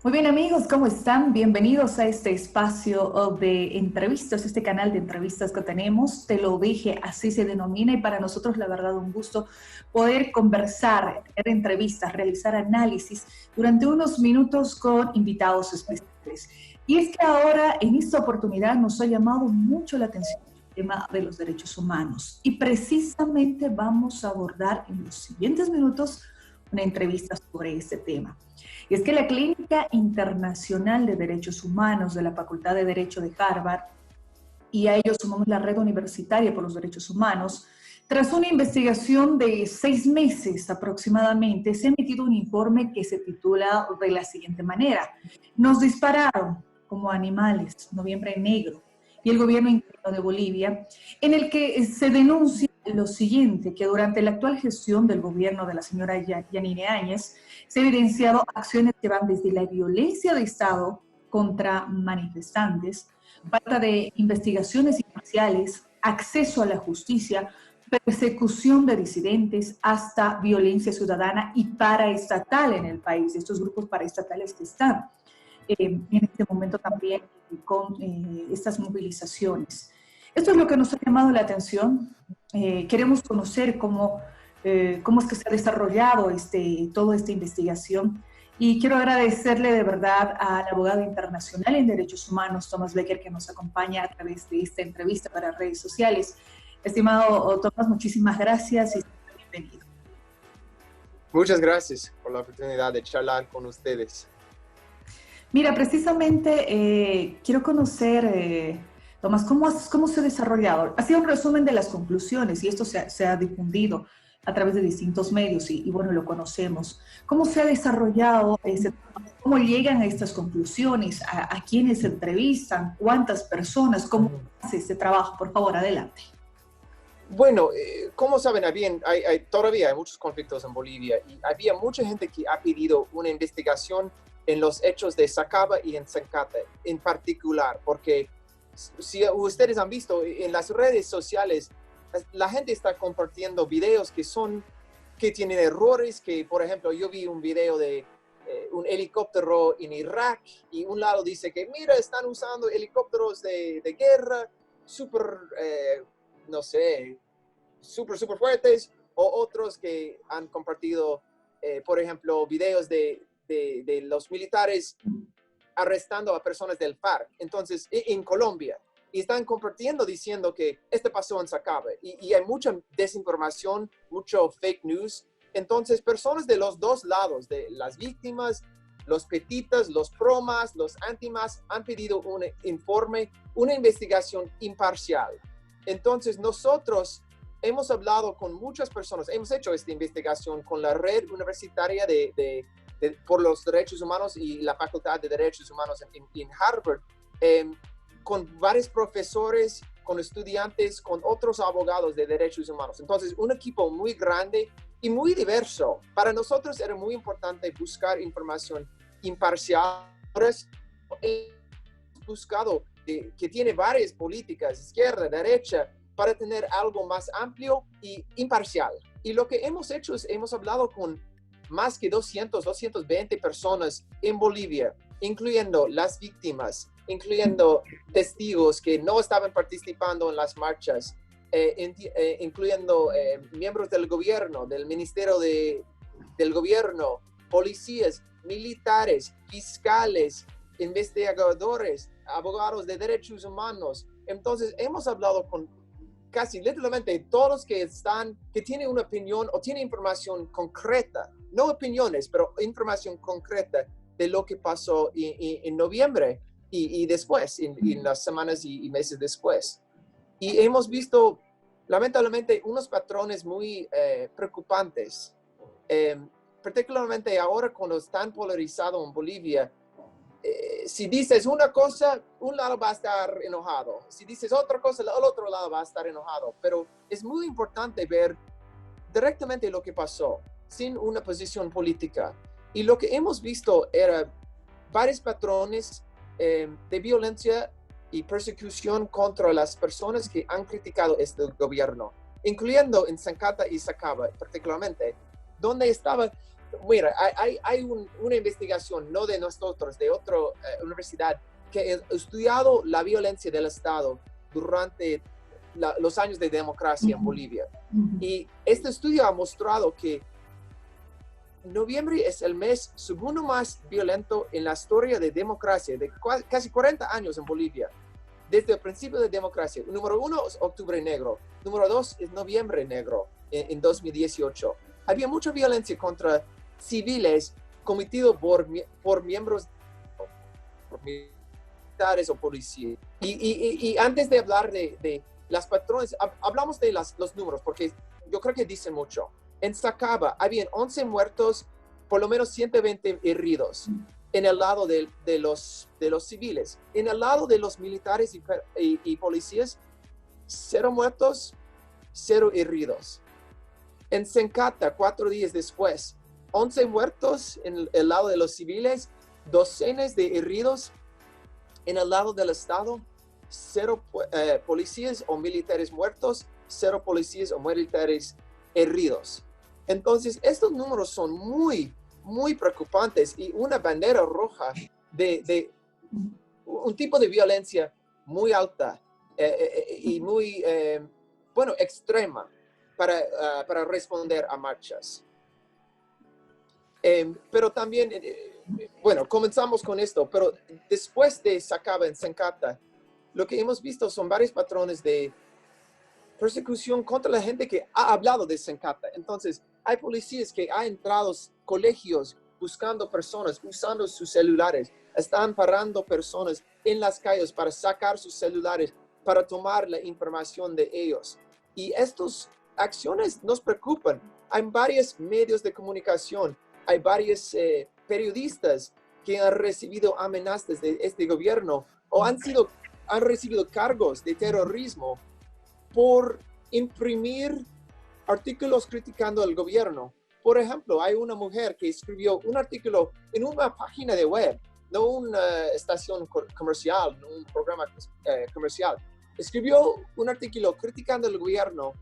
Muy bien amigos, ¿cómo están? Bienvenidos a este espacio de entrevistas, este canal de entrevistas que tenemos. Te lo dije, así se denomina y para nosotros la verdad un gusto poder conversar, tener entrevistas, realizar análisis durante unos minutos con invitados especiales. Y es que ahora en esta oportunidad nos ha llamado mucho la atención el tema de los derechos humanos y precisamente vamos a abordar en los siguientes minutos una entrevista sobre este tema. Y es que la Clínica Internacional de Derechos Humanos de la Facultad de Derecho de Harvard, y a ellos sumamos la Red Universitaria por los Derechos Humanos, tras una investigación de 6 meses aproximadamente, se ha emitido un informe que se titula de la siguiente manera: nos dispararon como animales, Noviembre Negro, y el gobierno interno de Bolivia, en el que se denuncia lo siguiente, que durante la actual gestión del gobierno de la señora Yanine Áñez, se han evidenciado acciones que van desde la violencia de Estado contra manifestantes, falta de investigaciones imparciales, acceso a la justicia, persecución de disidentes, hasta violencia ciudadana y paraestatal en el país, estos grupos paraestatales que están en este momento también con estas movilizaciones. Esto es lo que nos ha llamado la atención. Queremos conocer cómo es que se ha desarrollado toda esta investigación. Y quiero agradecerle de verdad al abogado internacional en derechos humanos, Thomas Becker, que nos acompaña a través de esta entrevista para redes sociales. Estimado Thomas, muchísimas gracias y bienvenido. Muchas gracias por la oportunidad de charlar con ustedes. Mira, precisamente quiero conocer, Tomás, ¿cómo se ha desarrollado? Ha sido un resumen de las conclusiones y esto se ha difundido a través de distintos medios y bueno, lo conocemos. ¿Cómo se ha desarrollado cómo llegan a estas conclusiones? ¿A quiénes se entrevistan? ¿Cuántas personas? ¿Cómo hace este trabajo? Por favor, adelante. Bueno, como saben, todavía hay muchos conflictos en Bolivia y había mucha gente que ha pedido una investigación en los hechos de Sacaba y en Zancate en particular, porque si ustedes han visto en las redes sociales, la gente está compartiendo videos que tienen errores, que por ejemplo yo vi un video de un helicóptero en Irak y un lado dice que mira, están usando helicópteros de guerra no sé, súper fuertes, o otros que han compartido, por ejemplo, videos de los militares arrestando a personas del FARC, entonces, en Colombia, y están compartiendo diciendo que esto pasó en Sacaba, y hay mucha desinformación, mucho fake news. Entonces, personas de los dos lados, de las víctimas, los petitas, los promas, los antimas, han pedido un informe, una investigación imparcial. Entonces, nosotros hemos hablado con muchas personas, hemos hecho esta investigación con la Red Universitaria por los Derechos Humanos y la Facultad de Derechos Humanos en Harvard, con varios profesores, con estudiantes, con otros abogados de derechos humanos. Entonces, un equipo muy grande y muy diverso. Para nosotros era muy importante buscar información imparcial. Hemos buscado que tiene varias políticas, izquierda, derecha, para tener algo más amplio y imparcial. Y lo que hemos hecho es, hemos hablado con más que 220 personas en Bolivia, incluyendo las víctimas, incluyendo testigos que no estaban participando en las marchas, incluyendo miembros del gobierno, del ministerio del gobierno, policías, militares, fiscales, investigadores, abogados de derechos humanos. Entonces, hemos hablado con casi literalmente todos los que tienen una opinión o tienen información concreta, no opiniones, pero información concreta de lo que pasó en noviembre y después, en las semanas y meses después. Y hemos visto, lamentablemente, unos patrones muy preocupantes, particularmente ahora cuando es tan polarizado en Bolivia. Si dices una cosa, un lado va a estar enojado. Si dices otra cosa, el otro lado va a estar enojado. Pero es muy importante ver directamente lo que pasó, sin una posición política. Y lo que hemos visto era varios patrones de violencia y persecución contra las personas que han criticado este gobierno, incluyendo en Sankata y Sakaba particularmente, donde estaba, mira, hay una investigación, no de nosotros, de otra universidad, que ha estudiado la violencia del Estado durante los años de democracia en Bolivia. Y este estudio ha mostrado que noviembre es el mes segundo más violento en la historia de democracia, de casi 40 años en Bolivia, desde el principio de democracia. Número 1 es Octubre Negro. Número 2 es Noviembre Negro en 2018. Había mucha violencia contra civiles cometido por miembros, por militares o policías. Y antes de hablar de las patrones, hablamos de los números, porque yo creo que dicen mucho. En Sakaba habían 11 muertos, por lo menos 120 heridos en el lado de los civiles. En el lado de los militares y policías, 0 muertos, 0 heridos. En Sankata, 4 días después, 11 muertos en el lado de los civiles, docenas de heridos. En el lado del Estado, 0 policías o militares muertos, 0 policías o militares heridos. Entonces, estos números son muy, muy preocupantes y una bandera roja de un tipo de violencia muy alta y muy, extrema para responder a marchas. Pero también, comenzamos con esto, pero después de Sakaba en Sankata, lo que hemos visto son varios patrones de persecución contra la gente que ha hablado de Sankata. Entonces, hay policías que han entrado a colegios buscando personas, usando sus celulares, están parando personas en las calles para sacar sus celulares, para tomar la información de ellos. Y estas acciones nos preocupan. Hay varios medios de comunicación, hay varios periodistas que han recibido amenazas de este gobierno o han recibido cargos de terrorismo por imprimir artículos criticando al gobierno. Por ejemplo, hay una mujer que escribió un artículo en una página de web, no una estación comercial, no un programa comercial. Escribió un artículo criticando al gobierno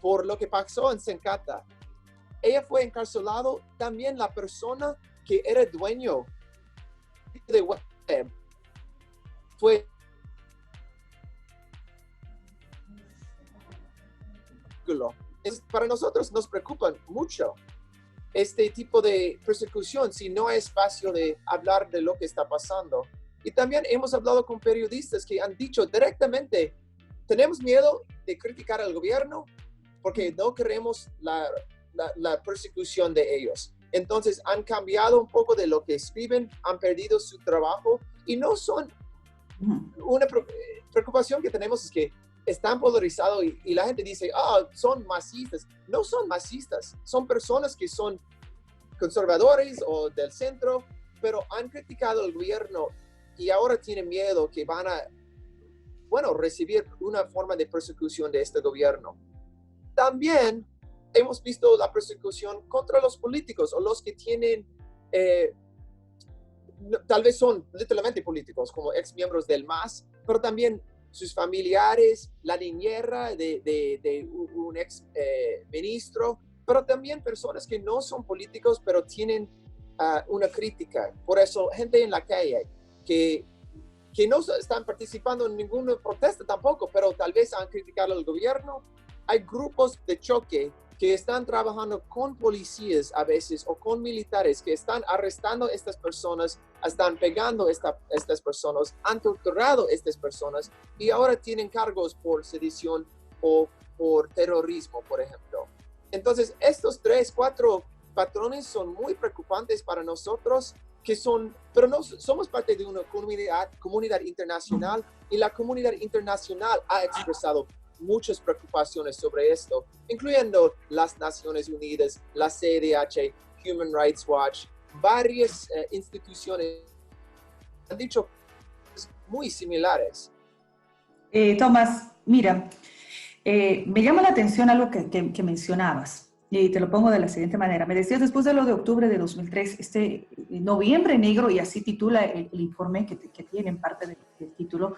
por lo que pasó en Sankata. Ella fue encarcelada, también la persona que era dueño de web fue para nosotros nos preocupa mucho este tipo de persecución si no hay espacio de hablar de lo que está pasando. Y también hemos hablado con periodistas que han dicho directamente, tenemos miedo de criticar al gobierno porque no queremos la persecución de ellos. Entonces han cambiado un poco de lo que escriben, han perdido su trabajo y no son una preocupación que tenemos es que están polarizados y la gente dice, son masistas. No son masistas, son personas que son conservadores o del centro, pero han criticado al gobierno y ahora tienen miedo que van a, recibir una forma de persecución de este gobierno. También hemos visto la persecución contra los políticos o los que tienen, tal vez son literalmente políticos, como ex miembros del MAS, pero también sus familiares, la niñera de un ex ministro, pero también personas que no son políticos, pero tienen una crítica. Por eso, gente en la calle que no están participando en ninguna protesta tampoco, pero tal vez han criticado al gobierno. Hay grupos de choque que están trabajando con policías a veces o con militares que están arrestando a estas personas, están pegando a estas personas, han torturado a estas personas y ahora tienen cargos por sedición o por terrorismo, por ejemplo. Entonces, estos 3, 4 patrones son muy preocupantes para nosotros, pero no somos parte de una comunidad internacional y la comunidad internacional ha expresado muchas preocupaciones sobre esto, incluyendo las Naciones Unidas, la CEDH, Human Rights Watch, varias instituciones han dicho muy similares. Tomás, mira, me llama la atención algo que mencionabas, y te lo pongo de la siguiente manera. Me decías, después de lo de octubre de 2003, Noviembre Negro, y así titula el informe que tiene en parte del título,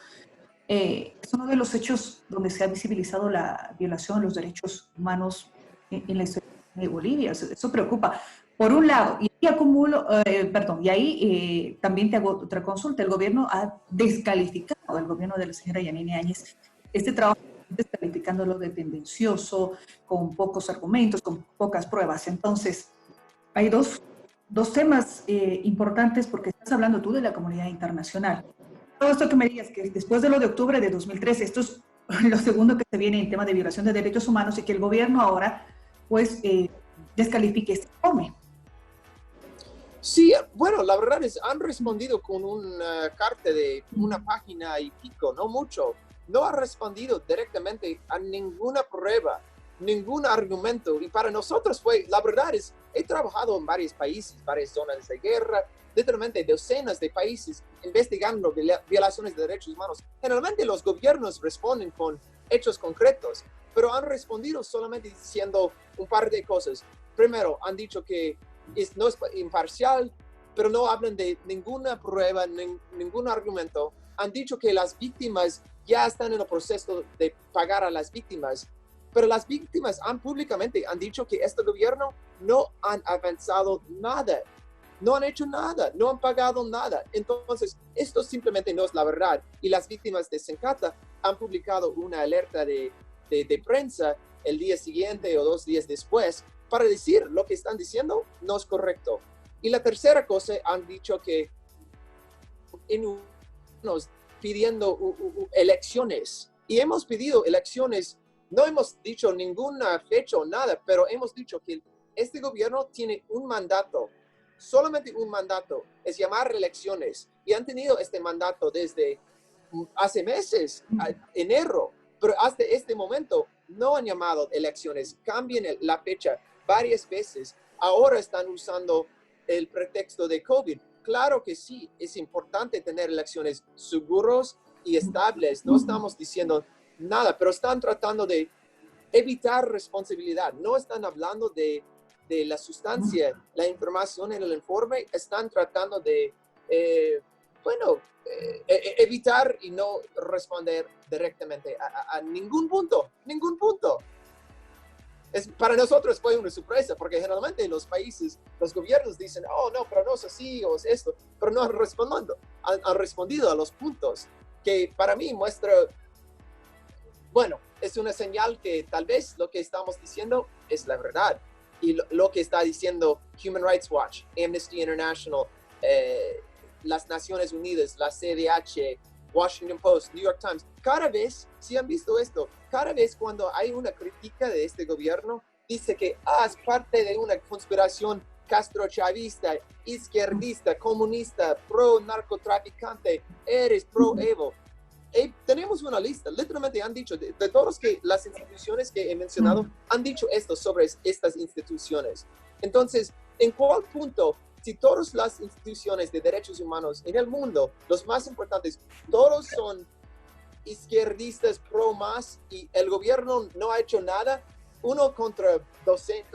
Es uno de los hechos donde se ha visibilizado la violación de los derechos humanos en la historia de Bolivia. Eso preocupa. Por un lado, y ahí acumulo, perdón, y ahí también te hago otra consulta. El gobierno ha descalificado, el gobierno de la señora Yanine Áñez, este trabajo descalificándolo de tendencioso, con pocos argumentos, con pocas pruebas. Entonces, hay dos temas importantes porque estás hablando tú de la comunidad internacional. Todo esto que me digas que después de lo de octubre de 2013, esto es lo segundo que se viene en tema de violación de derechos humanos y que el gobierno ahora pues descalifique este informe. Sí, bueno, la verdad es, han respondido con una carta de una página y pico, no mucho. No ha respondido directamente a ninguna prueba, ningún argumento. Y para nosotros fue, la verdad es, he trabajado en varios países, varias zonas de guerra, literalmente docenas de países investigando violaciones de derechos humanos. Generalmente los gobiernos responden con hechos concretos, pero han respondido solamente diciendo un par de cosas. Primero, han dicho que no es imparcial, pero no hablan de ninguna prueba, ningún argumento. Han dicho que las víctimas ya están en el proceso de pagar a las víctimas, pero las víctimas públicamente han dicho que este gobierno no han avanzado nada, no han hecho nada, no han pagado nada. Entonces, esto simplemente no es la verdad. Y las víctimas de Sencata han publicado una alerta de prensa el día siguiente o 2 días después para decir lo que están diciendo no es correcto. Y la tercera cosa, han dicho que nos pidiendo elecciones, y hemos pedido elecciones, no hemos dicho ninguna fecha o nada, pero hemos dicho que este gobierno tiene un mandato, solamente un mandato, es llamar elecciones, y han tenido este mandato desde hace meses, enero, pero hasta este momento no han llamado elecciones, cambien la fecha varias veces. Ahora están usando el pretexto de COVID. Claro que sí, es importante tener elecciones seguros y estables. No estamos diciendo nada, pero están tratando de evitar responsabilidad. No están hablando de la sustancia, la información en el informe. Están tratando de, evitar y no responder directamente a ningún punto, ningún punto. Para nosotros fue una sorpresa, porque generalmente en los países, los gobiernos dicen, oh, no, pero no es así, o es esto, pero no han respondido a los puntos, que para mí muestra, bueno, es una señal que tal vez lo que estamos diciendo es la verdad. Y lo que está diciendo Human Rights Watch, Amnesty International, las Naciones Unidas, la CDH, Washington Post, New York Times, cada vez, si han visto esto, cada vez cuando hay una crítica de este gobierno, dice que es parte de una conspiración castrochavista, izquierdista, comunista, pro-narcotraficante, eres pro-Evo. Tenemos una lista, literalmente han dicho, de todas las instituciones que he mencionado, han dicho esto sobre estas instituciones. Entonces, ¿en cuál punto? Si todas las instituciones de derechos humanos en el mundo, los más importantes, todos son izquierdistas pro más y el gobierno no ha hecho nada, uno contra 12,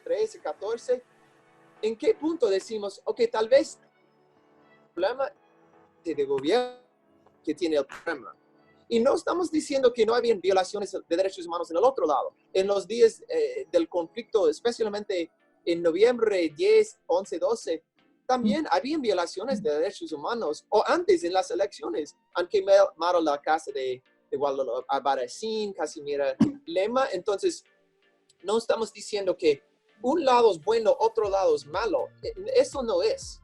13, 14, ¿en qué punto decimos, ok, tal vez el problema de gobierno que tiene el problema? Y no estamos diciendo que no habían violaciones de derechos humanos en el otro lado. En los días del conflicto, especialmente en noviembre 10, 11, 12, también habían violaciones de derechos humanos, o antes en las elecciones, han quemado la casa de Guadalupe Albarracín, Casimira Lema. Entonces, no estamos diciendo que un lado es bueno, otro lado es malo. Eso no es.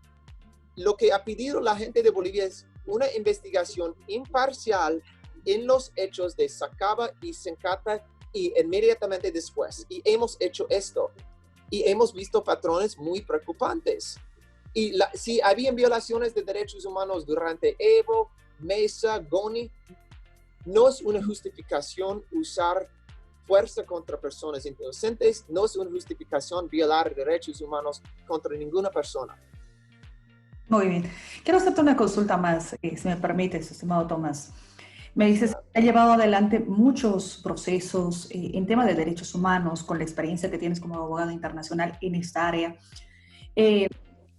Lo que ha pedido la gente de Bolivia es una investigación imparcial en los hechos de Sacaba y Sencata y inmediatamente después. Y hemos hecho esto. Y hemos visto patrones muy preocupantes. Y si habían violaciones de derechos humanos durante Evo, Mesa, Goni, no es una justificación usar fuerza contra personas inocentes, no es una justificación violar derechos humanos contra ninguna persona. Muy bien. Quiero hacerte una consulta más, si me permites, estimado Tomás. Me dices, ha llevado adelante muchos procesos en tema de derechos humanos, con la experiencia que tienes como abogado internacional en esta área.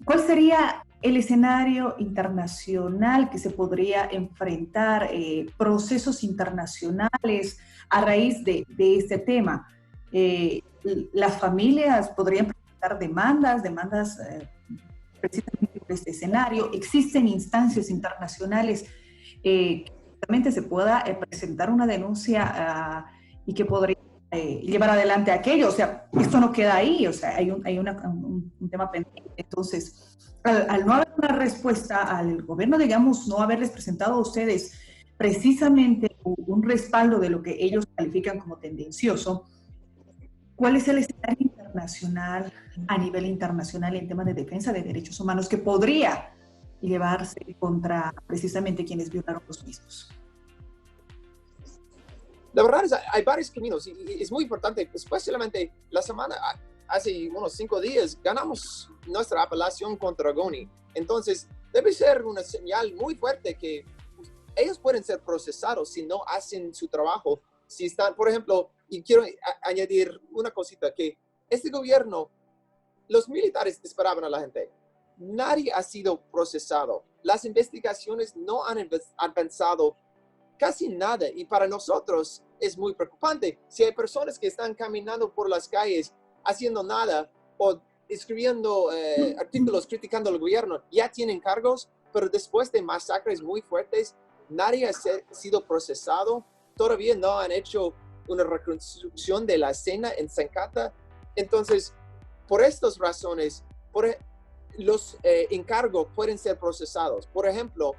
¿Cuál sería el escenario internacional que se podría enfrentar, procesos internacionales a raíz de este tema. Las familias podrían presentar demandas precisamente por este escenario. Existen instancias internacionales que realmente se pueda presentar una denuncia y que podría llevar adelante aquello. O sea, esto no queda ahí, o sea, hay un tema pendiente. Entonces, al no haber una respuesta al gobierno, digamos, no haberles presentado a ustedes precisamente un respaldo de lo que ellos califican como tendencioso, ¿cuál es el escenario internacional, a nivel internacional, en temas de defensa de derechos humanos que podría llevarse contra precisamente quienes violaron los mismos? La verdad es que hay varios caminos y es muy importante, especialmente la semana, hace unos 5 días, ganamos nuestra apelación contra Goni. Entonces, debe ser una señal muy fuerte que ellos pueden ser procesados si no hacen su trabajo. Si están, por ejemplo, y quiero añadir una cosita, que este gobierno, los militares disparaban a la gente. Nadie ha sido procesado. Las investigaciones no han avanzado casi nada, y para nosotros es muy preocupante. Si hay personas que están caminando por las calles haciendo nada o escribiendo artículos criticando al gobierno, ya tienen cargos, pero después de masacres muy fuertes, nadie ha sido procesado. Todavía no han hecho una reconstrucción de la escena en Zancata. Entonces, por estas razones, los encargos pueden ser procesados. Por ejemplo,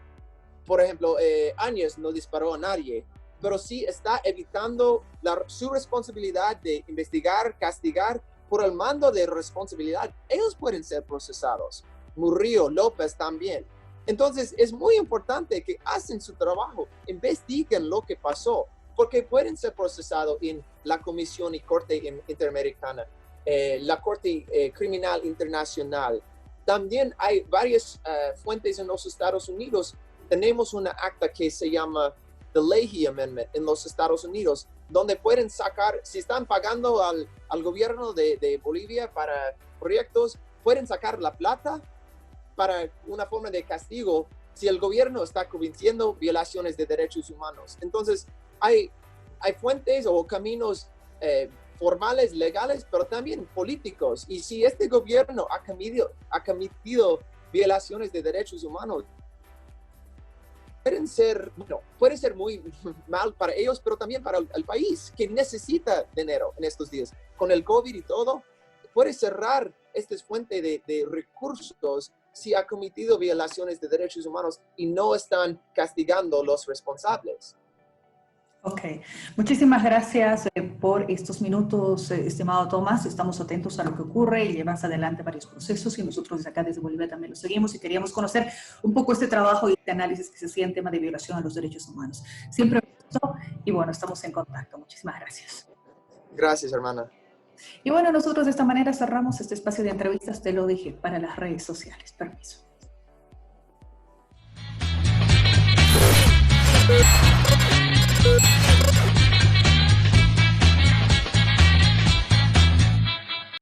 Áñez no disparó a nadie, pero sí está evitando su responsabilidad de investigar, castigar por el mando de responsabilidad. Ellos pueden ser procesados. Murillo, López también. Entonces, es muy importante que hacen su trabajo, investiguen lo que pasó, porque pueden ser procesados en la Comisión y Corte Interamericana, la Corte Criminal Internacional. También hay varias fuentes en los Estados Unidos. Tenemos una acta que se llama The Leahy Amendment en los Estados Unidos, donde pueden sacar, si están pagando al gobierno de Bolivia para proyectos, pueden sacar la plata para una forma de castigo si el gobierno está cometiendo violaciones de derechos humanos. Entonces, hay fuentes o caminos formales, legales, pero también políticos. Y si este gobierno ha cometido violaciones de derechos humanos, puede ser muy mal para ellos, pero también para el país, que necesita dinero en estos días. Con el COVID y todo, puede cerrar esta fuente de recursos si ha cometido violaciones de derechos humanos y no están castigando a los responsables. Ok, muchísimas gracias por estos minutos, estimado Tomás. Estamos atentos a lo que ocurre y llevas adelante varios procesos y nosotros desde acá, desde Bolivia, también lo seguimos y queríamos conocer un poco este trabajo y este análisis que se hacía en tema de violación a los derechos humanos. Siempre me gustó y bueno, estamos en contacto. Muchísimas gracias. Gracias, hermana. Y bueno, nosotros de esta manera cerramos este espacio de entrevistas, te lo dije, para las redes sociales. Permiso. We'll be right back.